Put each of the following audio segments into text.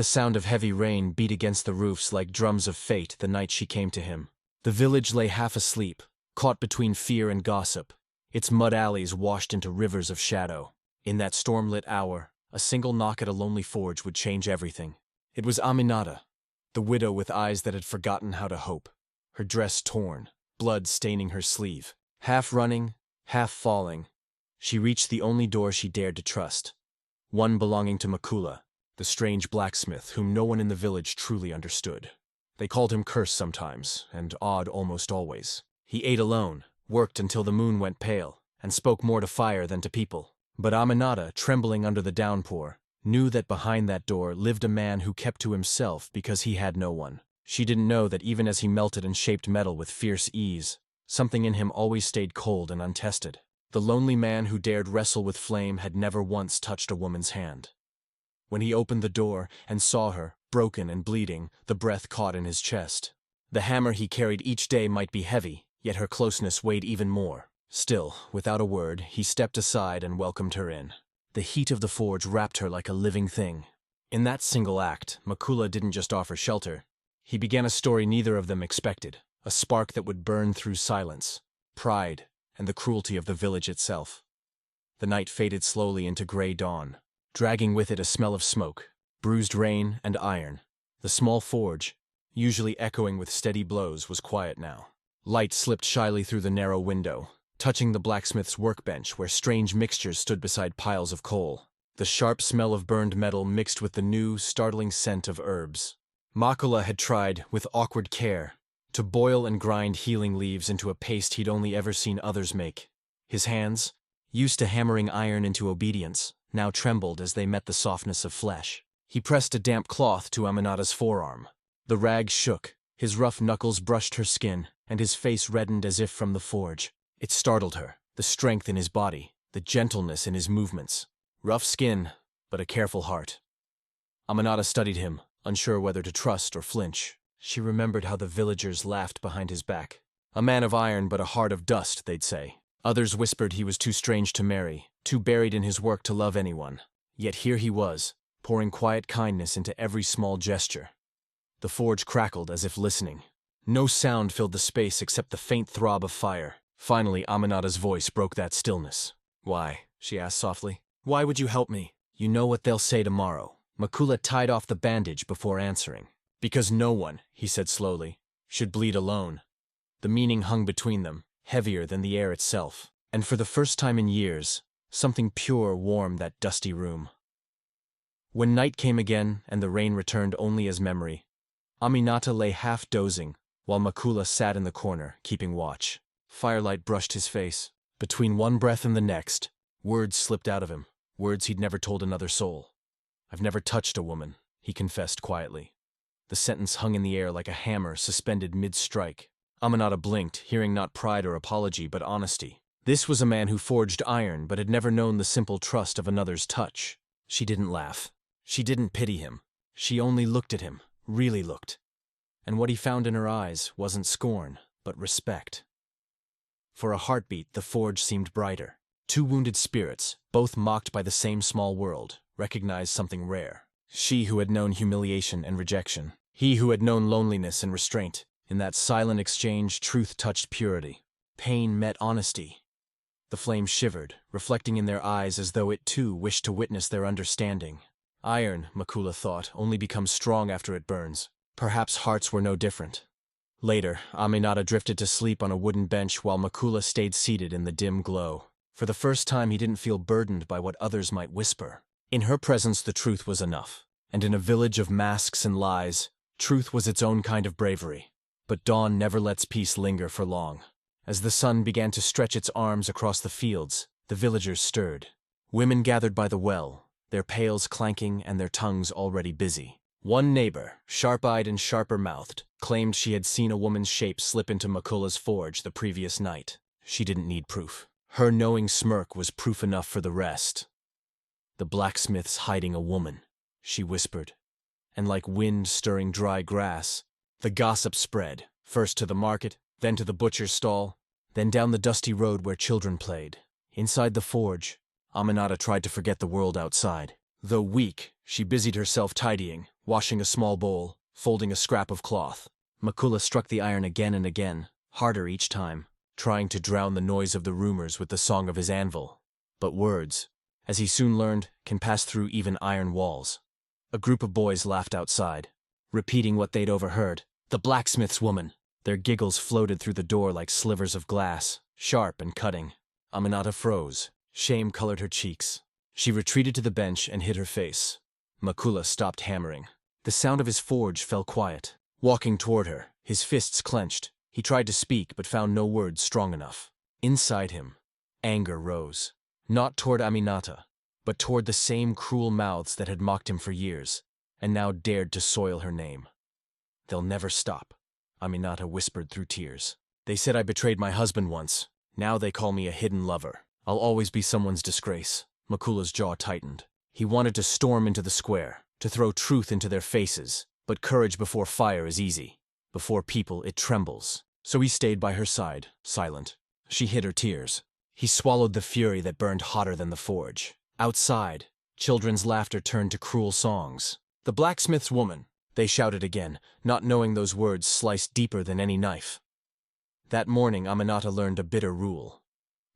The sound of heavy rain beat against the roofs like drums of fate the night she came to him. The village lay half asleep, caught between fear and gossip, its mud alleys washed into rivers of shadow. In that storm-lit hour, a single knock at a lonely forge would change everything. It was Aminata, the widow with eyes that had forgotten how to hope, her dress torn, blood staining her sleeve. Half running, half falling, she reached the only door she dared to trust, one belonging to Makula, the strange blacksmith whom no one in the village truly understood. They called him Curse sometimes, and Odd almost always. He ate alone, worked until the moon went pale, and spoke more to fire than to people. But Aminata, trembling under the downpour, knew that behind that door lived a man who kept to himself because he had no one. She didn't know that even as he melted and shaped metal with fierce ease, something in him always stayed cold and untested. The lonely man who dared wrestle with flame had never once touched a woman's hand. When he opened the door and saw her, broken and bleeding, the breath caught in his chest. The hammer he carried each day might be heavy, yet her closeness weighed even more. Still, without a word, he stepped aside and welcomed her in. The heat of the forge wrapped her like a living thing. In that single act, Makula didn't just offer shelter. He began a story neither of them expected, a spark that would burn through silence, pride, and the cruelty of the village itself. The night faded slowly into gray dawn, dragging with it a smell of smoke, bruised rain, and iron. The small forge, usually echoing with steady blows, was quiet now. Light slipped shyly through the narrow window, touching the blacksmith's workbench where strange mixtures stood beside piles of coal. The sharp smell of burned metal mixed with the new, startling scent of herbs. Makula had tried, with awkward care, to boil and grind healing leaves into a paste he'd only ever seen others make. His hands, used to hammering iron into obedience, now trembled as they met the softness of flesh. He pressed a damp cloth to Aminata's forearm. The rag shook, his rough knuckles brushed her skin, and his face reddened as if from the forge. It startled her, the strength in his body, the gentleness in his movements. Rough skin, but a careful heart. Aminata studied him, unsure whether to trust or flinch. She remembered how the villagers laughed behind his back. A man of iron but a heart of dust, they'd say. Others whispered he was too strange to marry, too buried in his work to love anyone. Yet here he was, pouring quiet kindness into every small gesture. The forge crackled as if listening. No sound filled the space except the faint throb of fire. Finally, Aminata's voice broke that stillness. "Why?" she asked softly. "Why would you help me?" "You know what they'll say tomorrow." Makula tied off the bandage before answering. "Because no one," he said slowly, "should bleed alone." The meaning hung between them, heavier than the air itself. And for the first time in years, something pure warmed that dusty room. When night came again and the rain returned only as memory, Aminata lay half dozing, while Makula sat in the corner, keeping watch. Firelight brushed his face. Between one breath and the next, words slipped out of him, words he'd never told another soul. "I've never touched a woman," he confessed quietly. The sentence hung in the air like a hammer suspended mid-strike. Aminata blinked, hearing not pride or apology, but honesty. This was a man who forged iron, but had never known the simple trust of another's touch. She didn't laugh. She didn't pity him. She only looked at him, really looked. And what he found in her eyes wasn't scorn, but respect. For a heartbeat, the forge seemed brighter. Two wounded spirits, both mocked by the same small world, recognized something rare. She who had known humiliation and rejection. He who had known loneliness and restraint. In that silent exchange, truth touched purity. Pain met honesty. The flame shivered, reflecting in their eyes as though it too wished to witness their understanding. Iron, Makula thought, only becomes strong after it burns. Perhaps hearts were no different. Later, Aminata drifted to sleep on a wooden bench while Makula stayed seated in the dim glow. For the first time he didn't feel burdened by what others might whisper. In her presence the truth was enough, and in a village of masks and lies, truth was its own kind of bravery. But dawn never lets peace linger for long. As the sun began to stretch its arms across the fields, the villagers stirred. Women gathered by the well, their pails clanking and their tongues already busy. One neighbor, sharp-eyed and sharper-mouthed, claimed she had seen a woman's shape slip into Makula's forge the previous night. She didn't need proof. Her knowing smirk was proof enough for the rest. "The blacksmith's hiding a woman," she whispered. And like wind stirring dry grass, the gossip spread, first to the market, then to the butcher's stall, then down the dusty road where children played. Inside the forge, Aminata tried to forget the world outside. Though weak, she busied herself tidying, washing a small bowl, folding a scrap of cloth. Makula struck the iron again and again, harder each time, trying to drown the noise of the rumors with the song of his anvil. But words, as he soon learned, can pass through even iron walls. A group of boys laughed outside, repeating what they'd overheard. The blacksmith's woman. Their giggles floated through the door like slivers of glass, sharp and cutting. Aminata froze. Shame colored her cheeks. She retreated to the bench and hid her face. Makula stopped hammering. The sound of his forge fell quiet. Walking toward her, his fists clenched, he tried to speak but found no words strong enough. Inside him, anger rose. Not toward Aminata, but toward the same cruel mouths that had mocked him for years, and now dared to soil her name. "They'll never stop," Aminata whispered through tears. "They said I betrayed my husband once. Now they call me a hidden lover. I'll always be someone's disgrace." Makula's jaw tightened. He wanted to storm into the square, to throw truth into their faces, but courage before fire is easy. Before people, it trembles. So he stayed by her side, silent. She hid her tears. He swallowed the fury that burned hotter than the forge. Outside, children's laughter turned to cruel songs. "The blacksmith's woman," they shouted again, not knowing those words sliced deeper than any knife. That morning Aminata learned a bitter rule,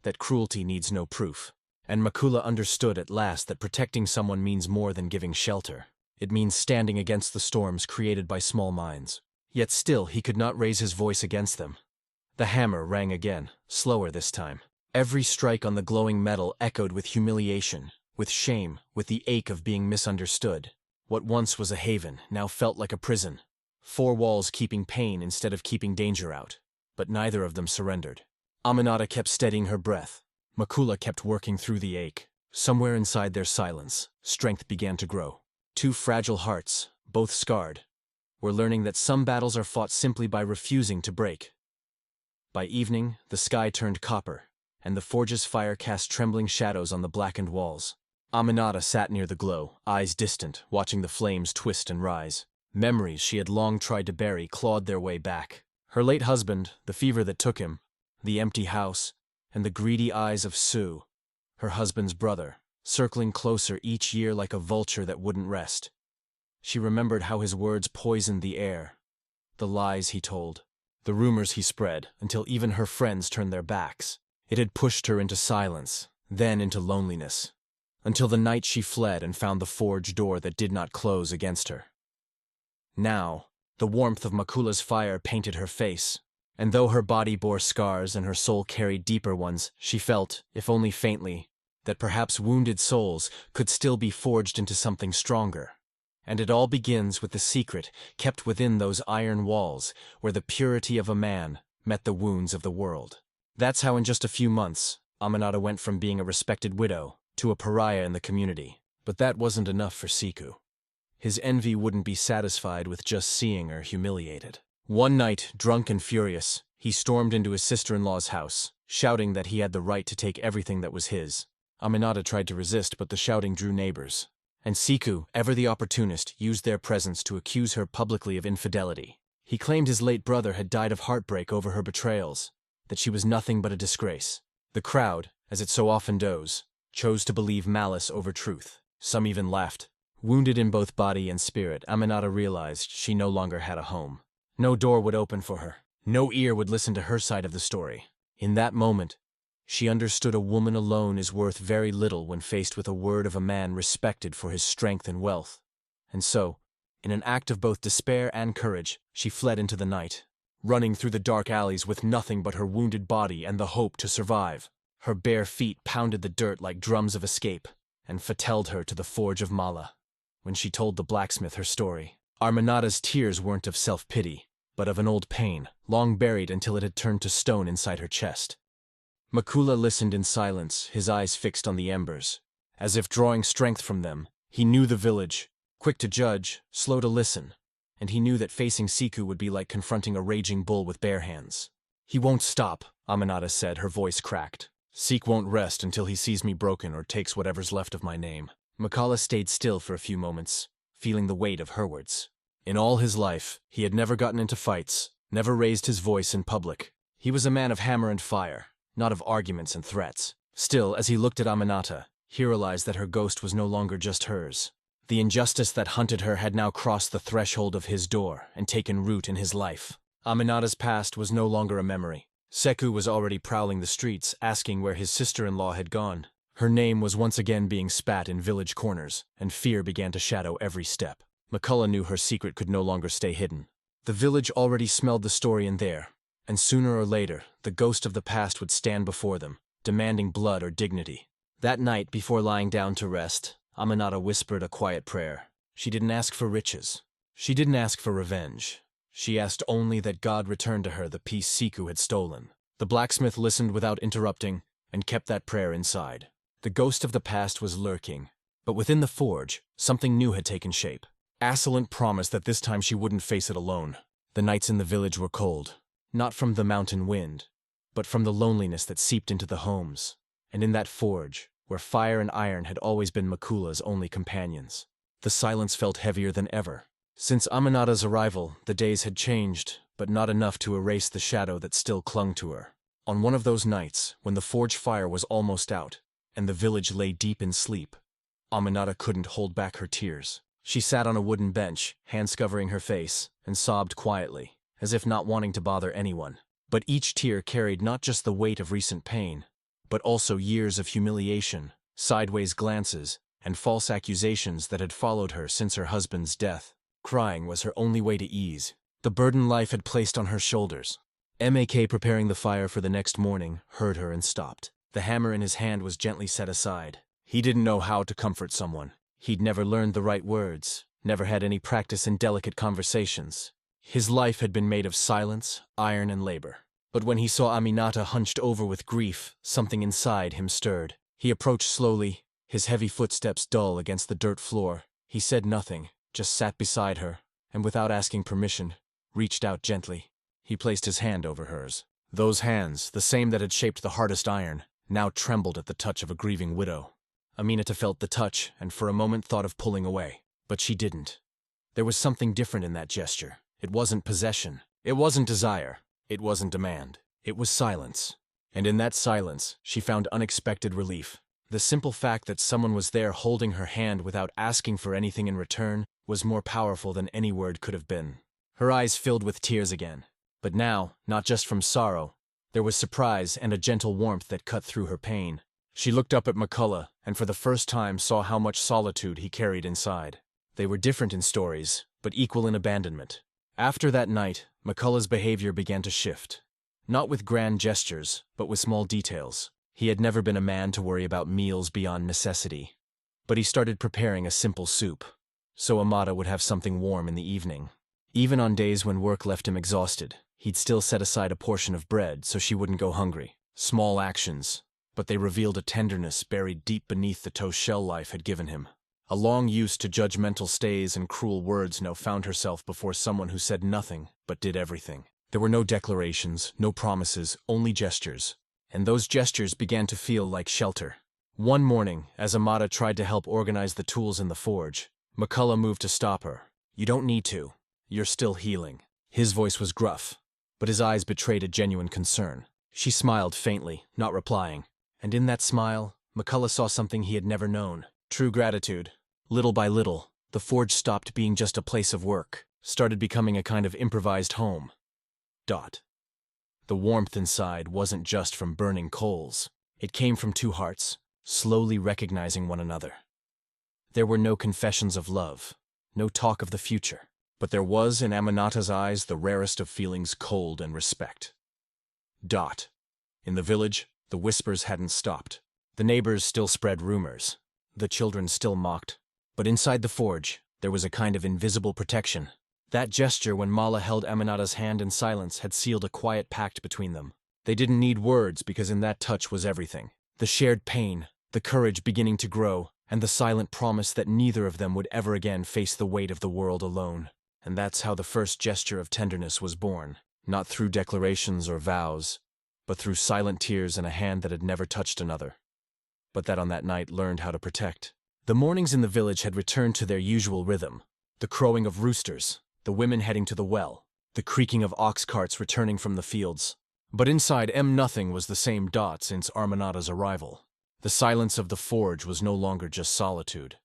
that cruelty needs no proof. And Makula understood at last that protecting someone means more than giving shelter. It means standing against the storms created by small minds. Yet still he could not raise his voice against them. The hammer rang again, slower this time. Every strike on the glowing metal echoed with humiliation, with shame, with the ache of being misunderstood. What once was a haven now felt like a prison. 4 walls keeping pain instead of keeping danger out. But neither of them surrendered. Aminata kept steadying her breath. Makula kept working through the ache. Somewhere inside their silence, strength began to grow. 2 fragile hearts, both scarred, were learning that some battles are fought simply by refusing to break. By evening, the sky turned copper, and the forge's fire cast trembling shadows on the blackened walls. Aminata sat near the glow, eyes distant, watching the flames twist and rise. Memories she had long tried to bury clawed their way back. Her late husband, the fever that took him, the empty house, and the greedy eyes of Sue, her husband's brother, circling closer each year like a vulture that wouldn't rest. She remembered how his words poisoned the air, the lies he told, the rumors he spread, until even her friends turned their backs. It had pushed her into silence, then into loneliness, until the night she fled and found the forge door that did not close against her. Now, the warmth of Makula's fire painted her face, and though her body bore scars and her soul carried deeper ones, she felt, if only faintly, that perhaps wounded souls could still be forged into something stronger. And it all begins with the secret kept within those iron walls where the purity of a man met the wounds of the world. That's how in just a few months, Aminata went from being a respected widow to a pariah in the community. But that wasn't enough for Siku. His envy wouldn't be satisfied with just seeing her humiliated. One night, drunk and furious, he stormed into his sister-in-law's house, shouting that he had the right to take everything that was his. Aminata tried to resist, but the shouting drew neighbors. And Siku, ever the opportunist, used their presence to accuse her publicly of infidelity. He claimed his late brother had died of heartbreak over her betrayals, that she was nothing but a disgrace. The crowd, as it so often does, chose to believe malice over truth. Some even laughed. Wounded in both body and spirit, Aminata realized she no longer had a home. No door would open for her. No ear would listen to her side of the story. In that moment, she understood a woman alone is worth very little when faced with a word of a man respected for his strength and wealth. And so, in an act of both despair and courage, she fled into the night, running through the dark alleys with nothing but her wounded body and the hope to survive. Her bare feet pounded the dirt like drums of escape, and fatelled her to the forge of Mala. When she told the blacksmith her story, Aminata's tears weren't of self-pity, but of an old pain, long buried until it had turned to stone inside her chest. Makula listened in silence, his eyes fixed on the embers. As if drawing strength from them, he knew the village, quick to judge, slow to listen, and he knew that facing Siku would be like confronting a raging bull with bare hands. "He won't stop," Aminata said, her voice cracked. "Seek won't rest until he sees me broken or takes whatever's left of my name." Makala stayed still for a few moments, feeling the weight of her words. In all his life, he had never gotten into fights, never raised his voice in public. He was a man of hammer and fire, not of arguments and threats. Still, as he looked at Aminata, he realized that her ghost was no longer just hers. The injustice that hunted her had now crossed the threshold of his door and taken root in his life. Aminata's past was no longer a memory. Seku was already prowling the streets, asking where his sister-in-law had gone. Her name was once again being spat in village corners, and fear began to shadow every step. McCullough knew her secret could no longer stay hidden. The village already smelled the story in there, and sooner or later, the ghost of the past would stand before them, demanding blood or dignity. That night, before lying down to rest, Aminata whispered a quiet prayer. She didn't ask for riches. She didn't ask for revenge. She asked only that God return to her the peace Seku had stolen. The blacksmith listened without interrupting, and kept that prayer inside. The ghost of the past was lurking, but within the forge, something new had taken shape. Assalant promised that this time she wouldn't face it alone. The nights in the village were cold, not from the mountain wind, but from the loneliness that seeped into the homes. And in that forge, where fire and iron had always been Makula's only companions, the silence felt heavier than ever. Since Aminata's arrival, the days had changed, but not enough to erase the shadow that still clung to her. On one of those nights, when the forge fire was almost out, and the village lay deep in sleep, Aminata couldn't hold back her tears. She sat on a wooden bench, hands covering her face, and sobbed quietly, as if not wanting to bother anyone. But each tear carried not just the weight of recent pain, but also years of humiliation, sideways glances, and false accusations that had followed her since her husband's death. Crying was her only way to ease the burden life had placed on her shoulders. Mak, preparing the fire for the next morning, heard her and stopped. The hammer in his hand was gently set aside. He didn't know how to comfort someone. He'd never learned the right words, never had any practice in delicate conversations. His life had been made of silence, iron, and labor. But when he saw Aminata hunched over with grief, something inside him stirred. He approached slowly, his heavy footsteps dull against the dirt floor. He said nothing, just sat beside her, and without asking permission, reached out gently. He placed his hand over hers. Those hands, the same that had shaped the hardest iron, now trembled at the touch of a grieving widow. Aminata felt the touch and for a moment thought of pulling away. But she didn't. There was something different in that gesture. It wasn't possession. It wasn't desire. It wasn't demand. It was silence. And in that silence, she found unexpected relief. The simple fact that someone was there holding her hand without asking for anything in return was more powerful than any word could have been. Her eyes filled with tears again. But now, not just from sorrow, there was surprise and a gentle warmth that cut through her pain. She looked up at McCullough and for the first time saw how much solitude he carried inside. They were different in stories, but equal in abandonment. After that night, McCullough's behavior began to shift. Not with grand gestures, but with small details. He had never been a man to worry about meals beyond necessity. But he started preparing a simple soup, so Amata would have something warm in the evening. Even on days when work left him exhausted, he'd still set aside a portion of bread so she wouldn't go hungry. Small actions, but they revealed a tenderness buried deep beneath the toast shell life had given him. A long used to judgmental stays and cruel words now found herself before someone who said nothing but did everything. There were no declarations, no promises, only gestures. And those gestures began to feel like shelter. One morning, as Amata tried to help organize the tools in the forge, McCullough moved to stop her. "You don't need to. You're still healing." His voice was gruff, but his eyes betrayed a genuine concern. She smiled faintly, not replying. And in that smile, McCullough saw something he had never known. True gratitude. Little by little, the forge stopped being just a place of work, started becoming a kind of improvised home. The warmth inside wasn't just from burning coals. It came from two hearts, slowly recognizing one another. There were no confessions of love, no talk of the future, but there was in Aminata's eyes the rarest of feelings, cold and respect. In the village, the whispers hadn't stopped. The neighbors still spread rumors. The children still mocked. But inside the forge, there was a kind of invisible protection. That gesture when Mala held Aminata's hand in silence had sealed a quiet pact between them. They didn't need words because in that touch was everything. The shared pain, the courage beginning to grow, and the silent promise that neither of them would ever again face the weight of the world alone. And that's how the first gesture of tenderness was born. Not through declarations or vows, but through silent tears and a hand that had never touched another, but that on that night learned how to protect. The mornings in the village had returned to their usual rhythm. The crowing of roosters, the women heading to the well, the creaking of ox carts returning from the fields. But inside nothing was the same since Aminata's arrival. The silence of the forge was no longer just solitude.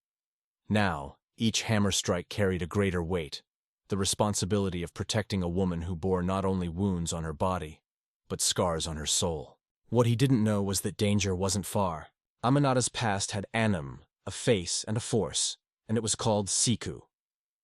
Now, Each hammer strike carried a greater weight, the responsibility of protecting a woman who bore not only wounds on her body, but scars on her soul. What he didn't know was that danger wasn't far. Aminata's past had anum, a face and a force, and it was called Siku.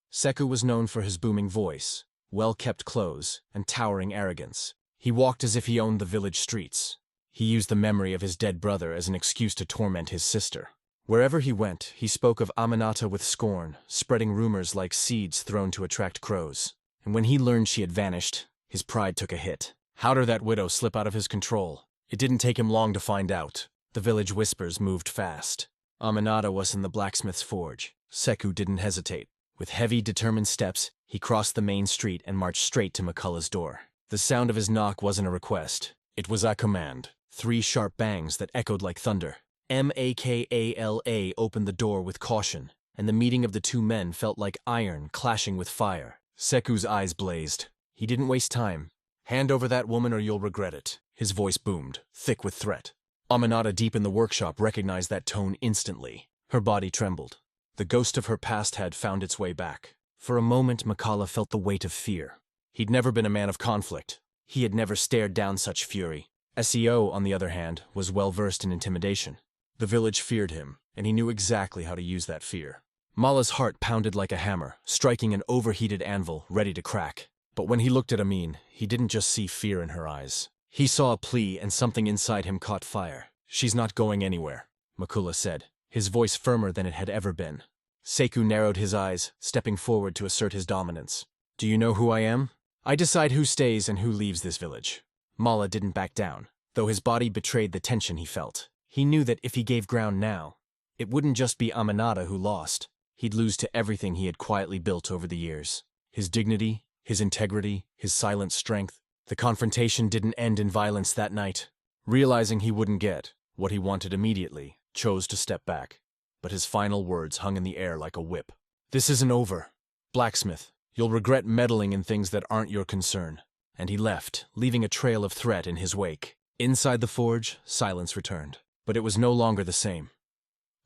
Seku was known for his booming voice, well-kept clothes, and towering arrogance. He walked as if he owned the village streets. He used the memory of his dead brother as an excuse to torment his sister. Wherever he went, he spoke of Aminata with scorn, spreading rumors like seeds thrown to attract crows. And when he learned she had vanished, his pride took a hit. How did that widow slip out of his control? It didn't take him long to find out. The village whispers moved fast. Aminata was in the blacksmith's forge. Seku didn't hesitate. With heavy, determined steps, he crossed the main street and marched straight to McCullough's door. The sound of his knock wasn't a request. It was a command. 3 sharp bangs that echoed like thunder. Makala opened the door with caution, and the meeting of the 2 men felt like iron clashing with fire. Seku's eyes blazed. He didn't waste time. "Hand over that woman or you'll regret it." His voice boomed, thick with threat. Aminata, deep in the workshop, recognized that tone instantly. Her body trembled. The ghost of her past had found its way back. For a moment, McCullough felt the weight of fear. He'd never been a man of conflict. He had never stared down such fury. SEO, on the other hand, was well-versed in intimidation. The village feared him, and he knew exactly how to use that fear. Mala's heart pounded like a hammer, striking an overheated anvil ready to crack. But when he looked at Amin, he didn't just see fear in her eyes. He saw a plea, and something inside him caught fire. "She's not going anywhere," McCullough said, his voice firmer than it had ever been. Seku narrowed his eyes, stepping forward to assert his dominance. "Do you know who I am? I decide who stays and who leaves this village." Mala didn't back down, though his body betrayed the tension he felt. He knew that if he gave ground now, it wouldn't just be Aminata who lost. He'd lose to everything he had quietly built over the years. His dignity, his integrity, his silent strength. The confrontation didn't end in violence that night. Realizing he wouldn't get what he wanted immediately, chose to step back. But his final words hung in the air like a whip. "This isn't over. Blacksmith, you'll regret meddling in things that aren't your concern." And he left, leaving a trail of threat in his wake. Inside the forge, silence returned. But it was no longer the same.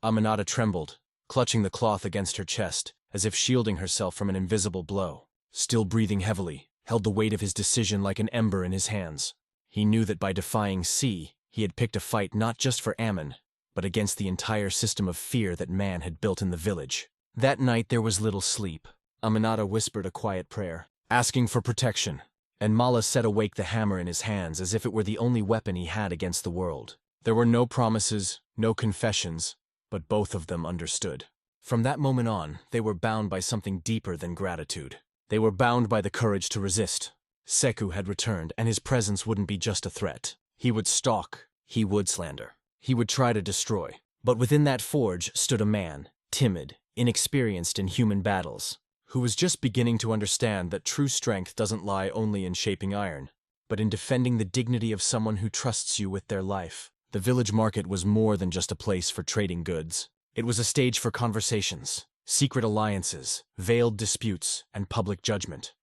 Aminata trembled, clutching the cloth against her chest, as if shielding herself from an invisible blow. Still breathing heavily, held the weight of his decision like an ember in his hands. He knew that by defying C, he had picked a fight not just for Ammon, but against the entire system of fear that man had built in the village. That night there was little sleep. Aminata whispered a quiet prayer, asking for protection, and Mala set awake the hammer in his hands as if it were the only weapon he had against the world. There were no promises, no confessions, but both of them understood. From that moment on, they were bound by something deeper than gratitude. They were bound by the courage to resist. Seku had returned, and his presence wouldn't be just a threat. He would stalk, he would slander, he would try to destroy. But within that forge stood a man, timid, inexperienced in human battles, who was just beginning to understand that true strength doesn't lie only in shaping iron, but in defending the dignity of someone who trusts you with their life. The village market was more than just a place for trading goods. It was a stage for conversations, secret alliances, veiled disputes, and public judgment.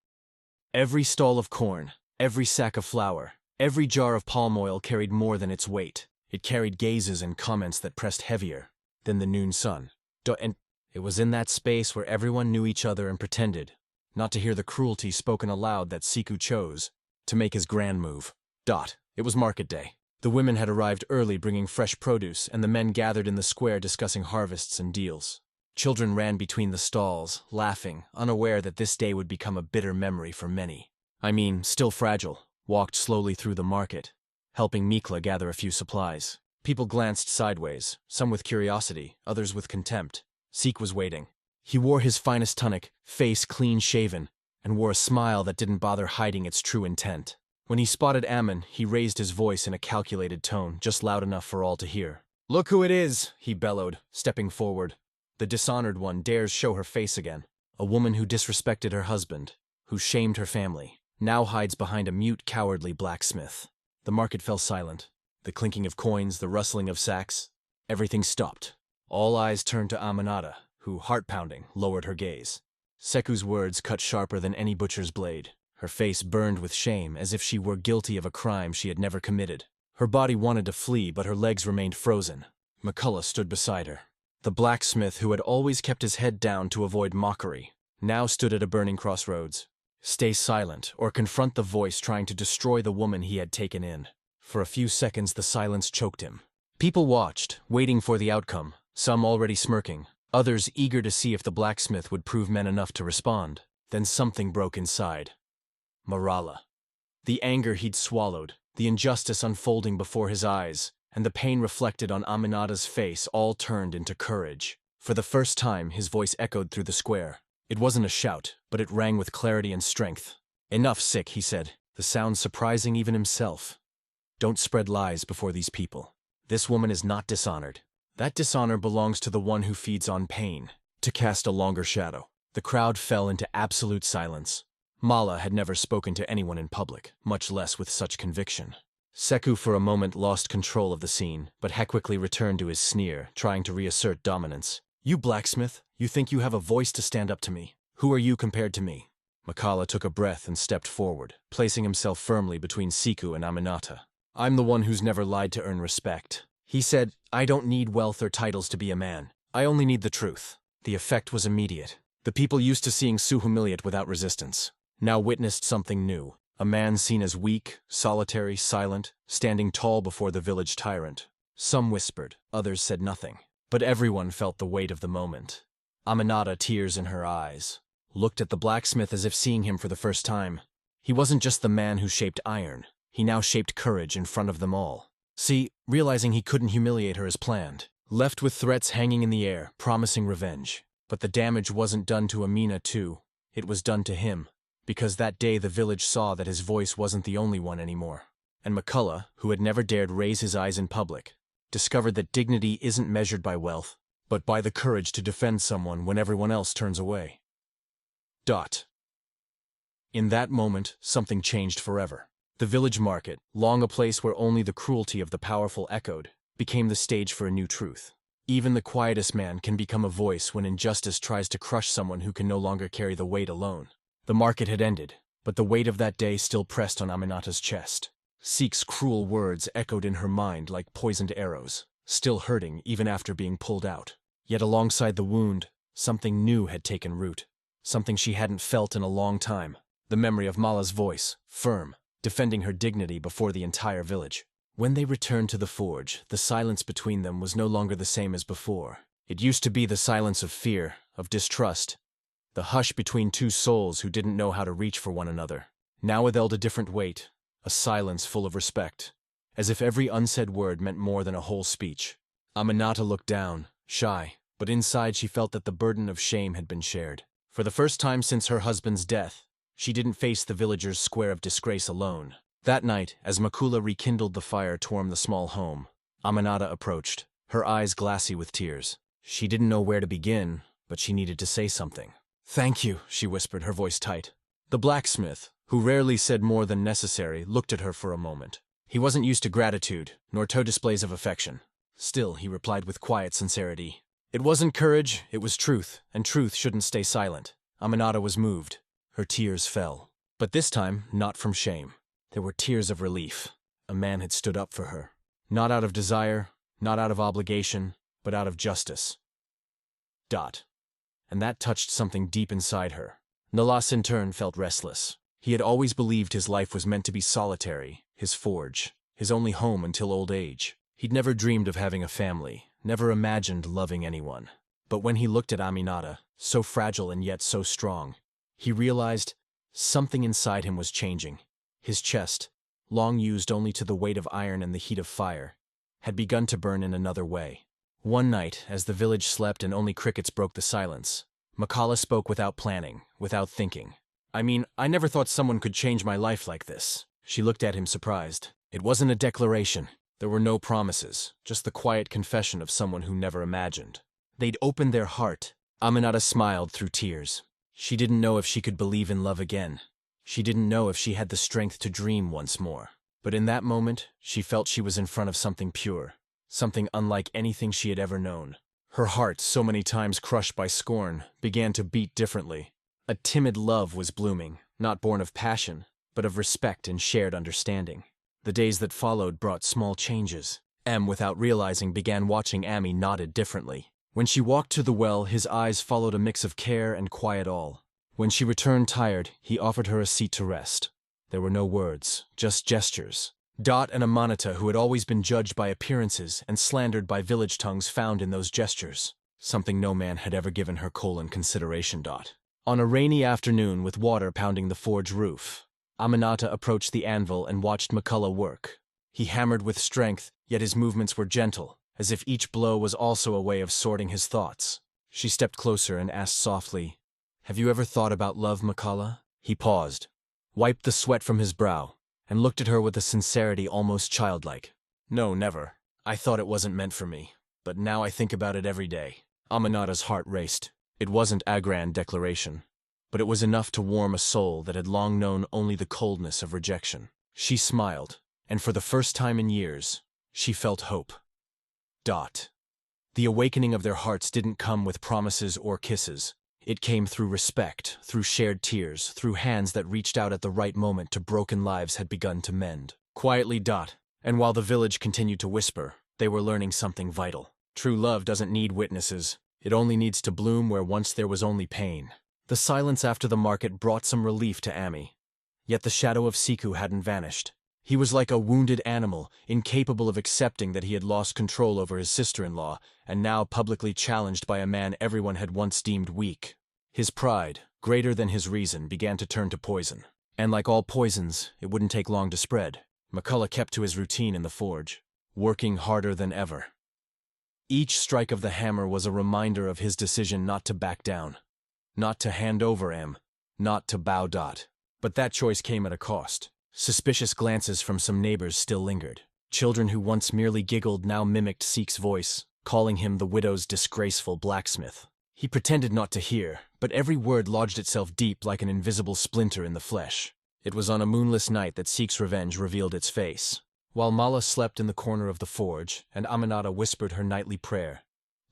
Every stall of corn, every sack of flour, every jar of palm oil carried more than its weight. It carried gazes and comments that pressed heavier than the noon sun. And it was in that space where everyone knew each other and pretended not to hear the cruelty spoken aloud that Siku chose to make his grand move. It was market day. The women had arrived early bringing fresh produce, and the men gathered in the square discussing harvests and deals. Children ran between the stalls, laughing, unaware that this day would become a bitter memory for many. Still fragile, walked slowly through the market, helping Mikla gather a few supplies. People glanced sideways, some with curiosity, others with contempt. Seek was waiting. He wore his finest tunic, face clean-shaven, and wore a smile that didn't bother hiding its true intent. When he spotted Ammon, he raised his voice in a calculated tone, just loud enough for all to hear. "Look who it is," he bellowed, stepping forward. The dishonored one dares show her face again. A woman who disrespected her husband, who shamed her family, now hides behind a mute, cowardly blacksmith. The market fell silent. The clinking of coins, the rustling of sacks, everything stopped. All eyes turned to Aminata, who, heart-pounding, lowered her gaze. Seku's words cut sharper than any butcher's blade. Her face burned with shame, as if she were guilty of a crime she had never committed. Her body wanted to flee, but her legs remained frozen. McCullough stood beside her. The blacksmith, who had always kept his head down to avoid mockery, now stood at a burning crossroads. Stay silent, or confront the voice trying to destroy the woman he had taken in. For a few seconds the silence choked him. People watched, waiting for the outcome, some already smirking, others eager to see if the blacksmith would prove men enough to respond. Then something broke inside. Marala. The anger he'd swallowed, the injustice unfolding before his eyes, and the pain reflected on Aminata's face all turned into courage. For the first time, his voice echoed through the square. It wasn't a shout, but it rang with clarity and strength. "Enough, sick," he said, the sound surprising even himself. "Don't spread lies before these people. This woman is not dishonored. That dishonor belongs to the one who feeds on pain, to cast a longer shadow." The crowd fell into absolute silence. Mala had never spoken to anyone in public, much less with such conviction. Seku for a moment lost control of the scene, but he quickly returned to his sneer, trying to reassert dominance. "You blacksmith, you think you have a voice to stand up to me? Who are you compared to me?" Makala took a breath and stepped forward, placing himself firmly between Siku and Aminata. "I'm the one who's never lied to earn respect." He said, "I don't need wealth or titles to be a man. I only need the truth." The effect was immediate. The people used to seeing Su humiliate without resistance now witnessed something new. A man seen as weak, solitary, silent, standing tall before the village tyrant. Some whispered, others said nothing. But everyone felt the weight of the moment. Aminata, tears in her eyes, looked at the blacksmith as if seeing him for the first time. He wasn't just the man who shaped iron. He now shaped courage in front of them all. See, realizing he couldn't humiliate her as planned, left with threats hanging in the air, promising revenge. But the damage wasn't done to Amina too. It was done to him. Because that day the village saw that his voice wasn't the only one anymore. And McCullough, who had never dared raise his eyes in public, discovered that dignity isn't measured by wealth, but by the courage to defend someone when everyone else turns away. In that moment, something changed forever. The village market, long a place where only the cruelty of the powerful echoed, became the stage for a new truth. Even the quietest man can become a voice when injustice tries to crush someone who can no longer carry the weight alone. The market had ended, but the weight of that day still pressed on Aminata's chest. Seek's cruel words echoed in her mind like poisoned arrows, still hurting even after being pulled out. Yet alongside the wound, something new had taken root, something she hadn't felt in a long time. The memory of Mala's voice, firm, defending her dignity before the entire village. When they returned to the forge, the silence between them was no longer the same as before. It used to be the silence of fear, of distrust, the hush between two souls who didn't know how to reach for one another. Now it held a different weight, a silence full of respect, as if every unsaid word meant more than a whole speech. Aminata looked down, shy, but inside she felt that the burden of shame had been shared. For the first time since her husband's death, she didn't face the villagers' square of disgrace alone. That night, as Makula rekindled the fire to warm the small home, Aminata approached, her eyes glassy with tears. She didn't know where to begin, but she needed to say something. "Thank you," she whispered, her voice tight. The blacksmith, who rarely said more than necessary, looked at her for a moment. He wasn't used to gratitude, nor to displays of affection. Still, he replied with quiet sincerity. It wasn't courage, it was truth, and truth shouldn't stay silent. Aminata was moved. Her tears fell. But this time, not from shame. There were tears of relief. A man had stood up for her. Not out of desire, not out of obligation, but out of justice. And that touched something deep inside her. Nalas in turn felt restless. He had always believed his life was meant to be solitary, his forge, his only home until old age. He'd never dreamed of having a family, never imagined loving anyone. But when he looked at Aminata, so fragile and yet so strong, he realized something inside him was changing. His chest, long used only to the weight of iron and the heat of fire, had begun to burn in another way. One night, as the village slept and only crickets broke the silence, Makala spoke without planning, without thinking. I never thought someone could change my life like this." She looked at him surprised. It wasn't a declaration. There were no promises, just the quiet confession of someone who never imagined. They'd opened their heart. Aminata smiled through tears. She didn't know if she could believe in love again. She didn't know if she had the strength to dream once more. But in that moment, she felt she was in front of something pure. Something unlike anything she had ever known. Her heart, so many times crushed by scorn, began to beat differently. A timid love was blooming, not born of passion, but of respect and shared understanding. The days that followed brought small changes. Without realizing, began watching Ami nodded differently. When she walked to the well, his eyes followed a mix of care and quiet awe. When she returned tired, he offered her a seat to rest. There were no words, just gestures. Dot and Amanita, who had always been judged by appearances and slandered by village tongues, found in those gestures something no man had ever given her consideration. On a rainy afternoon with water pounding the forge roof, Amanita approached the anvil and watched McCullough work. He hammered with strength, yet his movements were gentle, as if each blow was also a way of sorting his thoughts. She stepped closer and asked softly, "Have you ever thought about love, McCullough?" He paused, wiped the sweat from his brow, and looked at her with a sincerity almost childlike. "No, never. I thought it wasn't meant for me, but now I think about it every day." Amanita's heart raced. It wasn't a grand declaration, but it was enough to warm a soul that had long known only the coldness of rejection. She smiled, and for the first time in years, she felt hope. The awakening of their hearts didn't come with promises or kisses. It came through respect, through shared tears, through hands that reached out at the right moment to broken lives had begun to mend. Quietly. And while the village continued to whisper, they were learning something vital. True love doesn't need witnesses. It only needs to bloom where once there was only pain. The silence after the market brought some relief to Amy. Yet the shadow of Siku hadn't vanished. He was like a wounded animal, incapable of accepting that he had lost control over his sister-in-law, and now publicly challenged by a man everyone had once deemed weak. His pride, greater than his reason, began to turn to poison. And like all poisons, it wouldn't take long to spread. McCullough kept to his routine in the forge, working harder than ever. Each strike of the hammer was a reminder of his decision not to back down, not to hand over not to bow. But that choice came at a cost. Suspicious glances from some neighbors still lingered. Children who once merely giggled now mimicked Seek's voice, calling him the widow's disgraceful blacksmith. He pretended not to hear, but every word lodged itself deep like an invisible splinter in the flesh. It was on a moonless night that Seek's revenge revealed its face. While Mala slept in the corner of the forge and Amanita whispered her nightly prayer,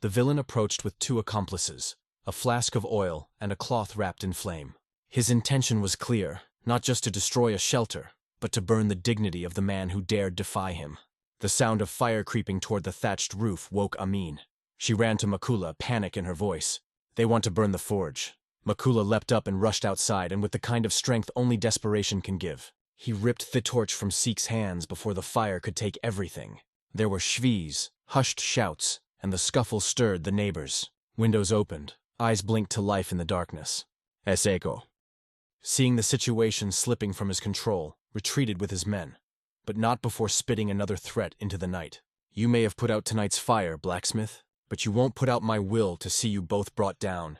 the villain approached with two accomplices, a flask of oil and a cloth wrapped in flame. His intention was clear, not just to destroy a shelter, but to burn the dignity of the man who dared defy him. The sound of fire creeping toward the thatched roof woke Amin. She ran to Makula, panic in her voice. "They want to burn the forge." Makula leapt up and rushed outside, and with the kind of strength only desperation can give, he ripped the torch from Seek's hands before the fire could take everything. There were shvees, hushed shouts, and the scuffle stirred the neighbors. Windows opened, eyes blinked to life in the darkness. Eseko, seeing the situation slipping from his control, retreated with his men, but not before spitting another threat into the night. "You may have put out tonight's fire, Blacksmith, but you won't put out my will to see you both brought down."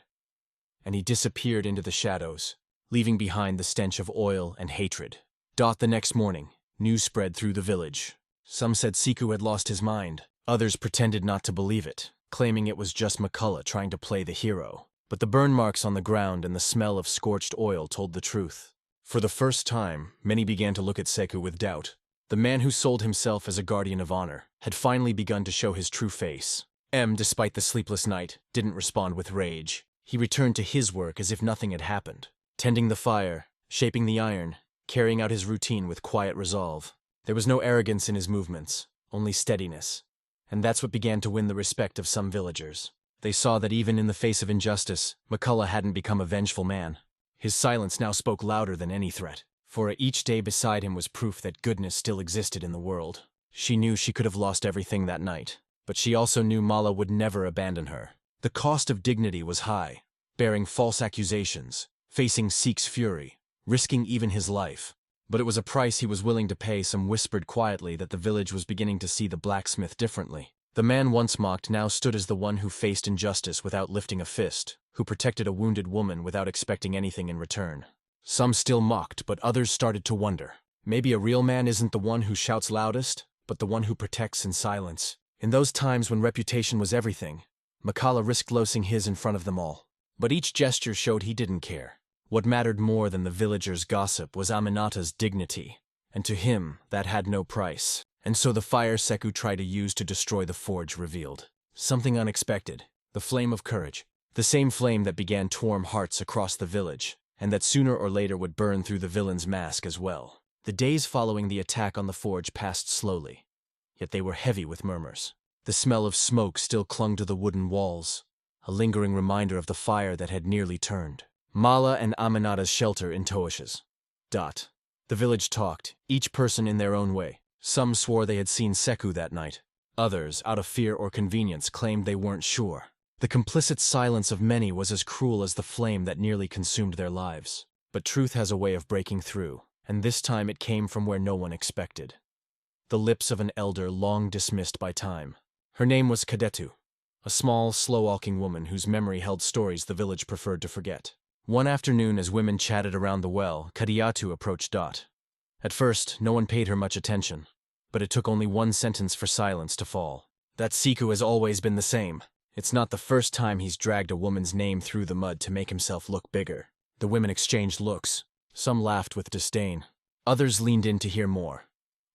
And he disappeared into the shadows, leaving behind the stench of oil and hatred. The next morning, news spread through the village. Some said Siku had lost his mind. Others pretended not to believe it, claiming it was just McCullough trying to play the hero. But the burn marks on the ground and the smell of scorched oil told the truth. For the first time, many began to look at Seku with doubt. The man who sold himself as a guardian of honor had finally begun to show his true face. Despite the sleepless night, didn't respond with rage. He returned to his work as if nothing had happened, tending the fire, shaping the iron, carrying out his routine with quiet resolve. There was no arrogance in his movements, only steadiness. And that's what began to win the respect of some villagers. They saw that even in the face of injustice, McCullough hadn't become a vengeful man. His silence now spoke louder than any threat, for each day beside him was proof that goodness still existed in the world. She knew she could have lost everything that night, but she also knew Mala would never abandon her. The cost of dignity was high, bearing false accusations, facing Seek's fury, risking even his life. But it was a price he was willing to pay. Some whispered quietly that the village was beginning to see the blacksmith differently. The man once mocked now stood as the one who faced injustice without lifting a fist, who protected a wounded woman without expecting anything in return. Some still mocked, but others started to wonder. Maybe a real man isn't the one who shouts loudest, but the one who protects in silence. In those times when reputation was everything, McCullough risked losing his in front of them all. But each gesture showed he didn't care. What mattered more than the villagers' gossip was Amanata's dignity, and to him that had no price. And so the fire Seku tried to use to destroy the forge revealed something unexpected, the flame of courage, the same flame that began to warm hearts across the village, and that sooner or later would burn through the villain's mask as well. The days following the attack on the forge passed slowly, yet they were heavy with murmurs. The smell of smoke still clung to the wooden walls, a lingering reminder of the fire that had nearly turned. Mala and Aminata's shelter in Toash's. The village talked, each person in their own way. Some swore they had seen Seku that night. Others, out of fear or convenience, claimed they weren't sure. The complicit silence of many was as cruel as the flame that nearly consumed their lives. But truth has a way of breaking through, and this time it came from where no one expected. The lips of an elder long dismissed by time. Her name was Kadetu, a small, slow-walking woman whose memory held stories the village preferred to forget. One afternoon, as women chatted around the well, Kadiatu approached Dot. At first, no one paid her much attention, but it took only one sentence for silence to fall. That Siku has always been the same. It's not the first time he's dragged a woman's name through the mud to make himself look bigger. The women exchanged looks. Some laughed with disdain. Others leaned in to hear more.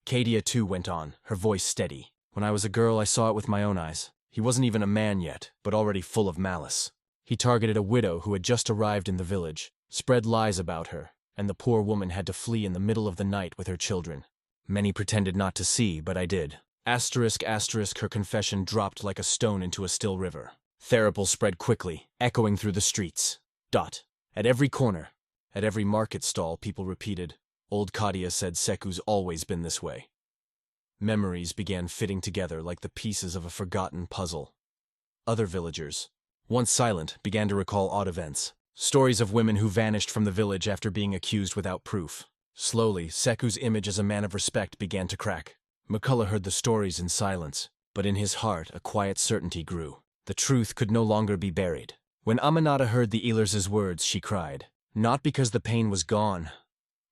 Kadia too went on, her voice steady. When I was a girl, I saw it with my own eyes. He wasn't even a man yet, but already full of malice. He targeted a widow who had just arrived in the village, spread lies about her, and the poor woman had to flee in the middle of the night with her children. Many pretended not to see, but I did. Asterisk, her confession dropped like a stone into a still river. Therapal spread quickly, echoing through the streets. At every corner, at every market stall, people repeated, "Old Kadia said Seku's always been this way." Memories began fitting together like the pieces of a forgotten puzzle. Other villagers, once silent, began to recall odd events. Stories of women who vanished from the village after being accused without proof. Slowly, Seku's image as a man of respect began to crack. McCullough heard the stories in silence, but in his heart a quiet certainty grew. The truth could no longer be buried. When Aminata heard the Ehlers' words, she cried. Not because the pain was gone,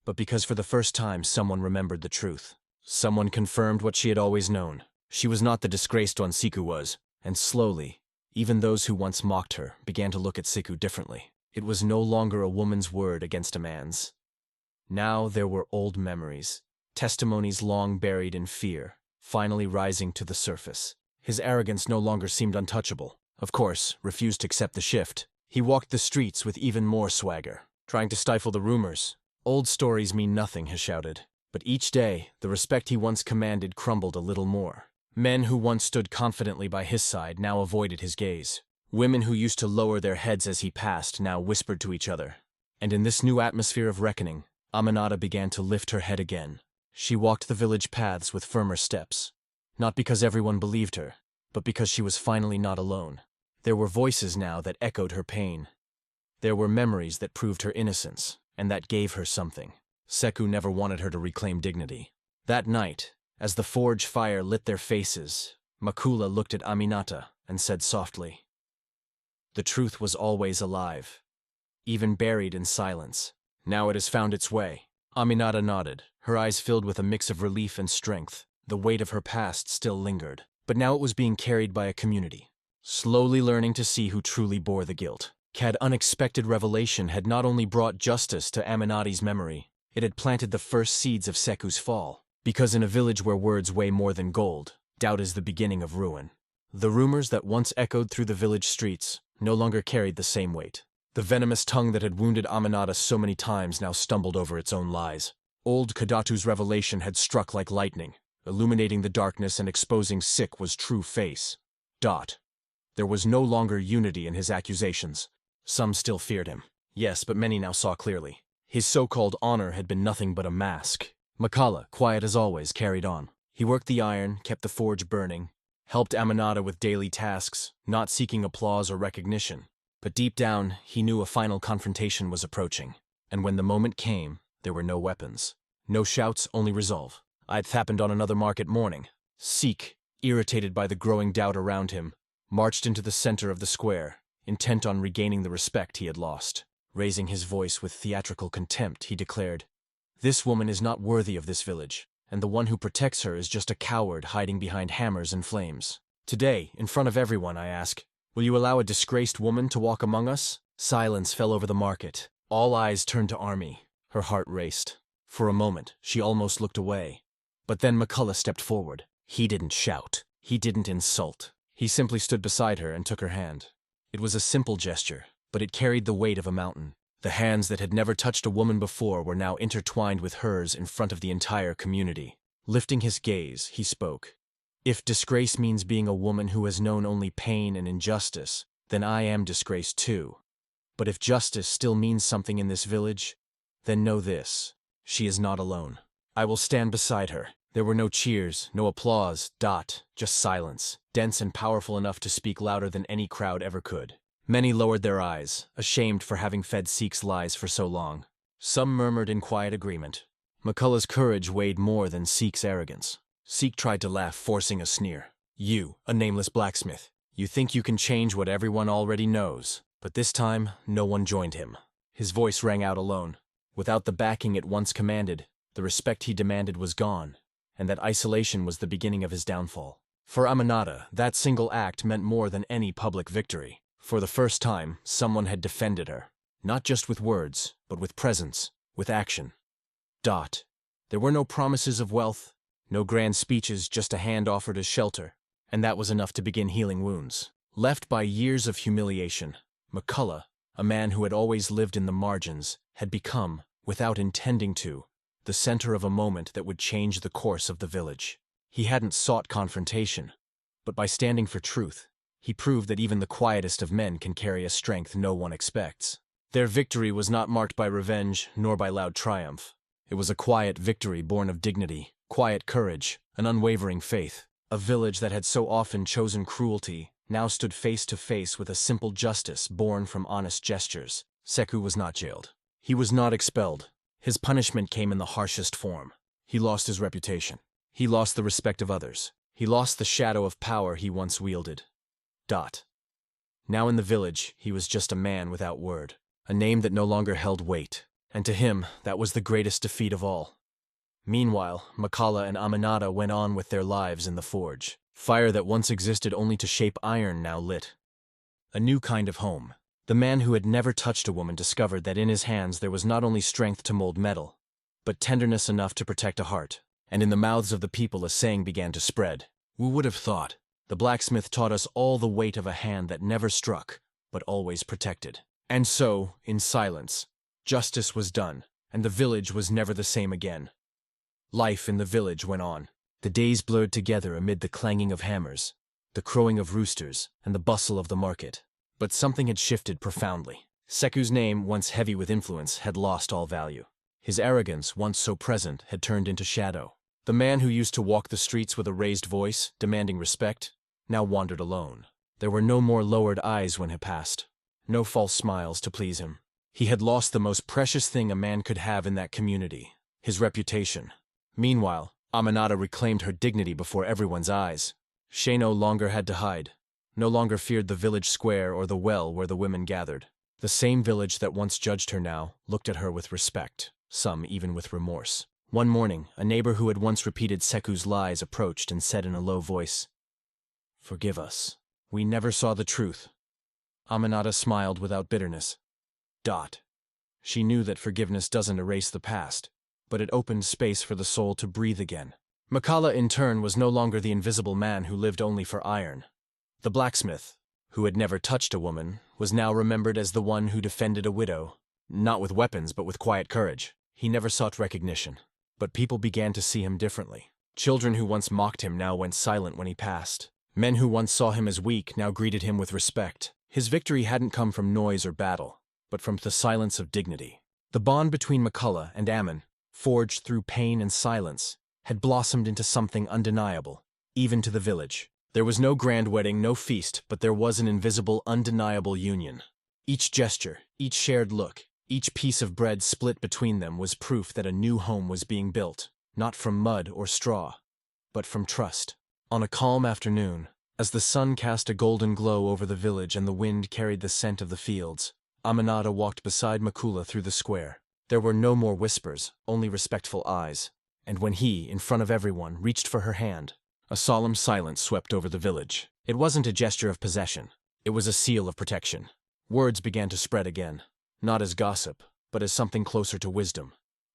but because for the first time someone remembered the truth. Someone confirmed what she had always known. She was not the disgraced one Siku was, and slowly, even those who once mocked her began to look at Siku differently. It was no longer a woman's word against a man's. Now there were old memories, testimonies long buried in fear, finally rising to the surface. His arrogance no longer seemed untouchable. Of course, refused to accept the shift. He walked the streets with even more swagger, trying to stifle the rumors. Old stories mean nothing, he shouted. But each day, the respect he once commanded crumbled a little more. Men who once stood confidently by his side now avoided his gaze. Women who used to lower their heads as he passed now whispered to each other. And in this new atmosphere of reckoning, Aminata began to lift her head again. She walked the village paths with firmer steps. Not because everyone believed her, but because she was finally not alone. There were voices now that echoed her pain. There were memories that proved her innocence, and that gave her something. Seku never wanted her to reclaim dignity. That night, as the forge fire lit their faces, Makula looked at Aminata and said softly, "The truth was always alive, even buried in silence. Now it has found its way." Aminata nodded, her eyes filled with a mix of relief and strength. The weight of her past still lingered, but now it was being carried by a community, slowly learning to see who truly bore the guilt. Kad's unexpected revelation had not only brought justice to Aminati's memory, it had planted the first seeds of Seku's fall. Because in a village where words weigh more than gold, doubt is the beginning of ruin. The rumors that once echoed through the village streets no longer carried the same weight. The venomous tongue that had wounded Aminata so many times now stumbled over its own lies. Old Kadatu's revelation had struck like lightning, illuminating the darkness and exposing Sikwa's true face. There was no longer unity in his accusations. Some still feared him. Yes, but many now saw clearly. His so-called honor had been nothing but a mask. Makala, quiet as always, carried on. He worked the iron, kept the forge burning, helped Aminata with daily tasks, not seeking applause or recognition. But deep down, he knew a final confrontation was approaching. And when the moment came, there were no weapons. No shouts, only resolve. It happened on another market morning. Sikh, irritated by the growing doubt around him, marched into the center of the square, intent on regaining the respect he had lost. Raising his voice with theatrical contempt, he declared, "This woman is not worthy of this village, and the one who protects her is just a coward hiding behind hammers and flames. Today, in front of everyone, I ask, will you allow a disgraced woman to walk among us?" Silence fell over the market. All eyes turned to Army. Her heart raced. For a moment, she almost looked away. But then McCullough stepped forward. He didn't shout. He didn't insult. He simply stood beside her and took her hand. It was a simple gesture, but it carried the weight of a mountain. The hands that had never touched a woman before were now intertwined with hers in front of the entire community. Lifting his gaze, he spoke. If disgrace means being a woman who has known only pain and injustice, then I am disgraced too. But if justice still means something in this village, then know this: she is not alone. I will stand beside her. There were no cheers, no applause, just silence, dense and powerful enough to speak louder than any crowd ever could. Many lowered their eyes, ashamed for having fed Seek's lies for so long. Some murmured in quiet agreement. McCullough's courage weighed more than Seek's arrogance. Seek tried to laugh, forcing a sneer. You, a nameless blacksmith, you think you can change what everyone already knows. But this time, no one joined him. His voice rang out alone. Without the backing it once commanded, the respect he demanded was gone, and that isolation was the beginning of his downfall. For Aminata, that single act meant more than any public victory. For the first time, someone had defended her. Not just with words, but with presence, with action. There were no promises of wealth, no grand speeches, just a hand offered as shelter, and that was enough to begin healing wounds. Left by years of humiliation, McCullough, a man who had always lived in the margins, had become, without intending to, the center of a moment that would change the course of the village. He hadn't sought confrontation, but by standing for truth, he proved that even the quietest of men can carry a strength no one expects. Their victory was not marked by revenge nor by loud triumph. It was a quiet victory born of dignity, quiet courage, an unwavering faith. A village that had so often chosen cruelty now stood face to face with a simple justice born from honest gestures. Sekou was not jailed. He was not expelled. His punishment came in the harshest form. He lost his reputation. He lost the respect of others. He lost the shadow of power he once wielded. Now in the village, he was just a man without word, a name that no longer held weight, and to him, that was the greatest defeat of all. Meanwhile, McCullough and Aminata went on with their lives in the forge. Fire that once existed only to shape iron now lit. A new kind of home. The man who had never touched a woman discovered that in his hands there was not only strength to mold metal, but tenderness enough to protect a heart. And in the mouths of the people a saying began to spread. Who would have thought? The blacksmith taught us all the weight of a hand that never struck, but always protected. And so, in silence, justice was done, and the village was never the same again. Life in the village went on. The days blurred together amid the clanging of hammers, the crowing of roosters, and the bustle of the market. But something had shifted profoundly. Sekou's name, once heavy with influence, had lost all value. His arrogance, once so present, had turned into shadow. The man who used to walk the streets with a raised voice, demanding respect, now wandered alone. There were no more lowered eyes when he passed, no false smiles to please him. He had lost the most precious thing a man could have in that community, his reputation. Meanwhile, Aminata reclaimed her dignity before everyone's eyes. She no longer had to hide, no longer feared the village square or the well where the women gathered. The same village that once judged her now looked at her with respect, some even with remorse. One morning, a neighbor who had once repeated Sekou's lies approached and said in a low voice, "Forgive us. We never saw the truth." Aminata smiled without bitterness. She knew that forgiveness doesn't erase the past, but it opened space for the soul to breathe again. McCullough, in turn, was no longer the invisible man who lived only for iron. The blacksmith, who had never touched a woman, was now remembered as the one who defended a widow, not with weapons but with quiet courage. He never sought recognition, but people began to see him differently. Children who once mocked him now went silent when he passed. Men who once saw him as weak now greeted him with respect. His victory hadn't come from noise or battle, but from the silence of dignity. The bond between McCullough and Ammon, forged through pain and silence, had blossomed into something undeniable, even to the village. There was no grand wedding, no feast, but there was an invisible, undeniable union. Each gesture, each shared look, each piece of bread split between them was proof that a new home was being built, not from mud or straw, but from trust. On a calm afternoon, as the sun cast a golden glow over the village and the wind carried the scent of the fields, Aminata walked beside McCullough through the square. There were no more whispers, only respectful eyes, and when he, in front of everyone, reached for her hand, a solemn silence swept over the village. It wasn't a gesture of possession. It was a seal of protection. Words began to spread again, not as gossip, but as something closer to wisdom,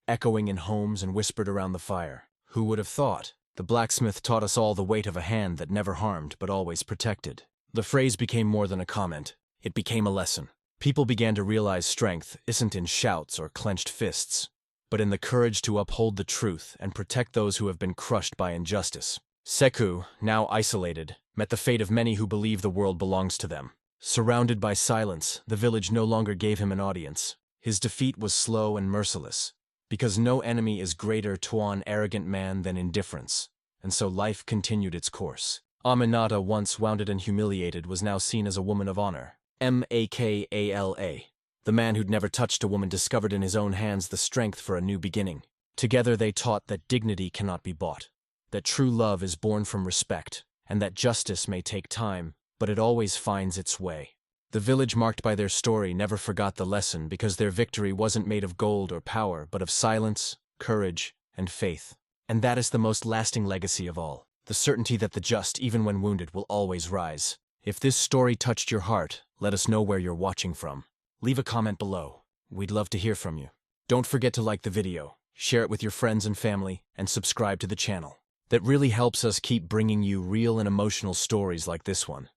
echoing in homes and whispered around the fire. Who would have thought? The blacksmith taught us all the weight of a hand that never harmed but always protected. The phrase became more than a comment. It became a lesson. People began to realize strength isn't in shouts or clenched fists, but in the courage to uphold the truth and protect those who have been crushed by injustice. Seku, now isolated, met the fate of many who believe the world belongs to them. Surrounded by silence, the village no longer gave him an audience. His defeat was slow and merciless, because no enemy is greater to an arrogant man than indifference, and so life continued its course. Aminata, once wounded and humiliated, was now seen as a woman of honor. Makala. The man who'd never touched a woman discovered in his own hands the strength for a new beginning. Together they taught that dignity cannot be bought, that true love is born from respect, and that justice may take time, but it always finds its way. The village marked by their story never forgot the lesson because their victory wasn't made of gold or power, but of silence, courage, and faith. And that is the most lasting legacy of all, the certainty that the just, even when wounded, will always rise. If this story touched your heart, let us know where you're watching from. Leave a comment below. We'd love to hear from you. Don't forget to like the video, share it with your friends and family, and subscribe to the channel. That really helps us keep bringing you real and emotional stories like this one.